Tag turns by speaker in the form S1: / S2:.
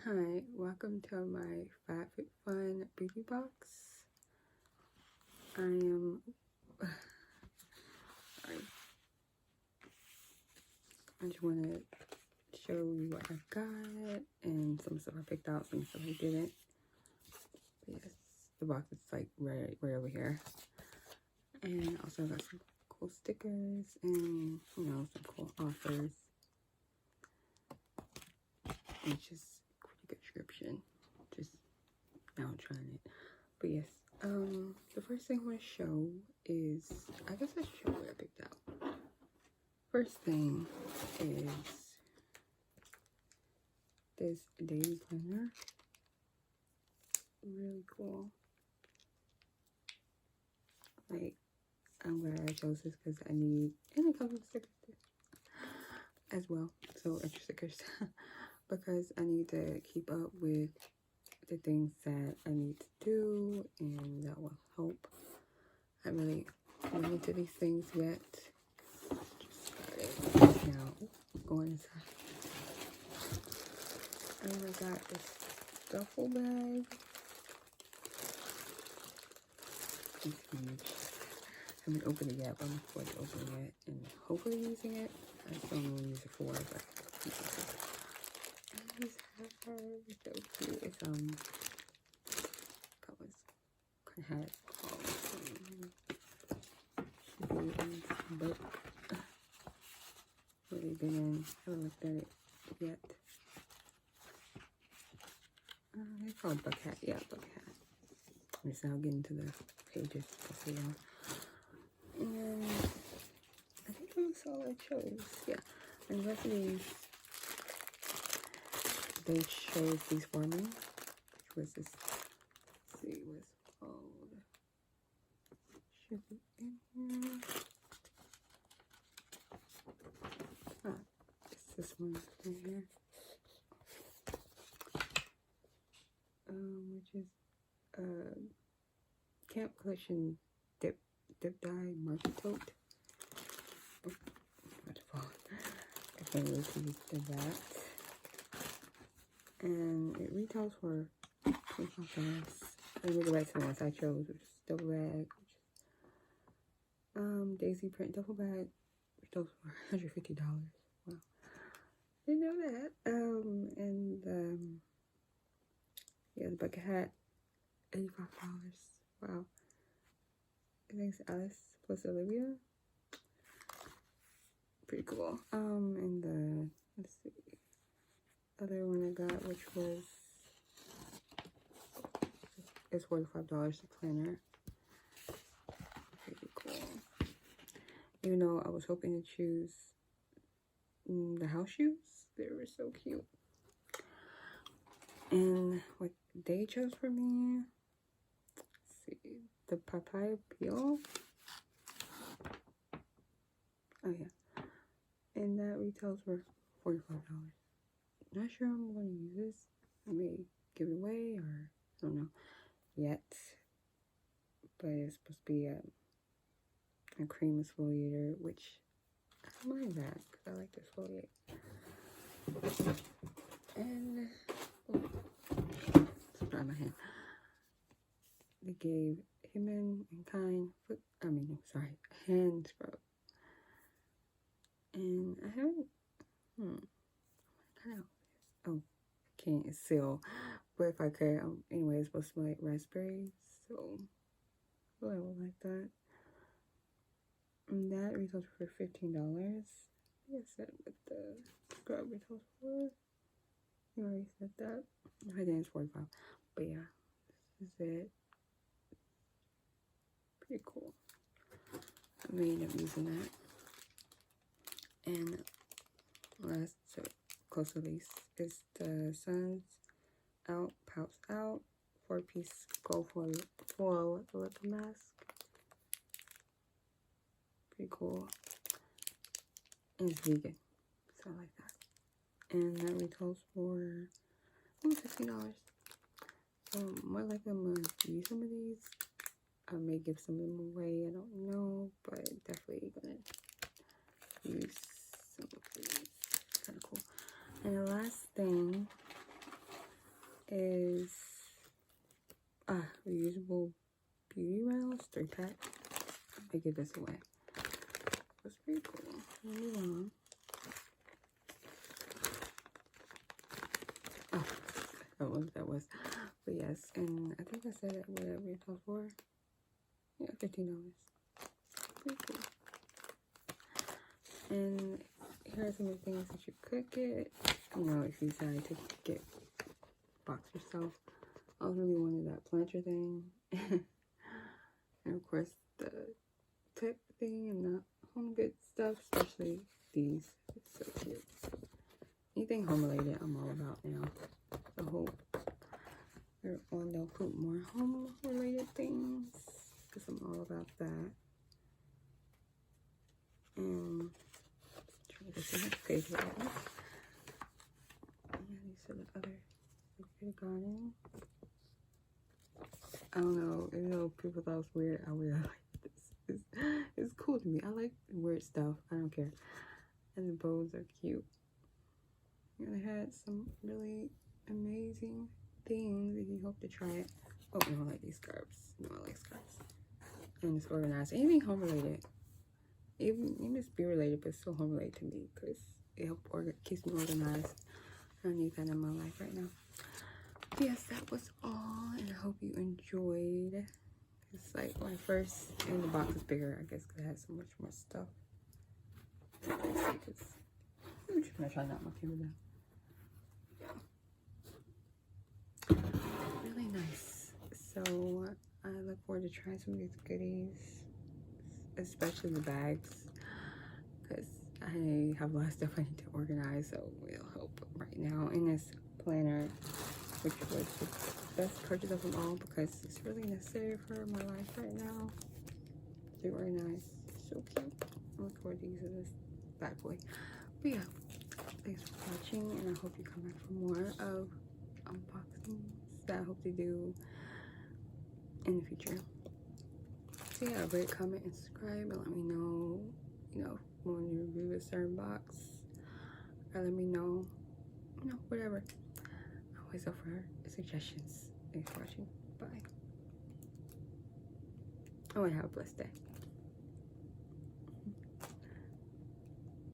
S1: Hi, welcome to my FabFitFun beauty box. I am sorry. I just want to show you what I got and some stuff I picked out, some stuff I didn't. But yes, the box is like right over here, and also got some cool stickers and some cool offers. It's just pretty good description. Just now trying it, but yes. The first thing I want to show is, I guess I should show what I picked out. First thing is this daily planner. Really cool. Like, I'm glad I chose this because I need, and it comes with stickers as well. So extra stickers because I need to keep up with the things that I need to do, and that will help. I haven't really gone into these things yet. Just started now. Going inside. And I got this duffel bag. It's huge. I haven't opened it yet, but I'm going to open it and hopefully using it. I just don't know what to use it for, but it's so cute. It's what had it called? Should be in book. Really been in. Haven't looked at it yet. They call it Buck Hat. Yeah, Buck Hat. I'm just now getting to the pages to see them. And I think that's all I chose. Yeah. And the rest of these, they chose these for me. Which was this, let's see what's called. Should be in here. It's this one right here. Which is Camp Collection Dip Dye Market Tote. Oh, I can't wait to use that. And it retails for $25. I'm gonna go back to the ones I chose, which is double bag, Daisy print duffel bag, retails for $150. Wow, didn't know that. Yeah, the bucket hat, $85. Wow. Thanks, Alice plus Olivia. Pretty cool. And the, let's see, other one I got, which was, it's $45, the planner. Pretty cool. Even though I was hoping to choose the house shoes, they were so cute. And what they chose for me, let's see, the papaya peel. Oh yeah, and that retails for $45. Not sure I'm going to use this. I may give it away, or I don't know yet. But it's supposed to be a cream exfoliator, which I don't mind that because I like to exfoliate. And dry my hand. They gave Human and Kind hand scrub. And I haven't, oh, can't seal. But if I could, anyway, it's supposed to smell like raspberries. So, I would like that. And that retails for $15. Like I said, what the scrub retails for. You already said that. I think it's $45. But yeah, this is it. Pretty cool. I may end up using that. And last, so close to least, is the Suns Out Pouts Out 4-piece gold foil lip mask. Pretty cool. And it's vegan, so I like that. And that retails for $15. So more likely I'm gonna use some of these. I may give some of them away, I don't know, but definitely gonna use some of these. Kind of cool. And the last thing is reusable beauty rounds, 3-pack. I give this away. That's pretty cool. Move on. Oh, that was. But yes, and I think I said it whatever it was for. Yeah, $15. Pretty cool. And here are some of the things that you could get. You know, if you decide to get box yourself. I really wanted that planter thing. And of course the tip thing and the home good stuff, especially these. It's so cute. Anything home related I'm all about now. I hope they'll put more home related things, because I'm all about that. And try to get the next page right. And these are the other garden. I don't know, even though people thought it was weird, I really like this. It's cool to me. I like weird stuff. I don't care. And the bows are cute. And they had some really amazing things if you hope to try it. Oh, no, I like these scarves. No, I like scarves. And it's organized. Anything home related. Even just be related, but still home related to me, because it keeps me organized. I need that in my life right now. But yes, that was all, and I hope you enjoyed. It's like my first, and the box is bigger, I guess, because it has so much more stuff. I'm just gonna try not my camera down. Really nice. So I look forward to trying some of these goodies, especially the bags, because I have a lot of stuff I need to organize, so it'll help right now in this planner, which was the best purchase of them all, because it's really necessary for my life right now. They were nice, so cute. I look forward to using this bad boy. But yeah, thanks for watching, and I hope you come back for more of unboxings that I hope to do in the future. So yeah, rate, comment, and subscribe, and let me know, you know, when you review a certain box, or let me know, you know, whatever. I'm always up for suggestions. Thanks for watching. Bye. I want to have a blessed day.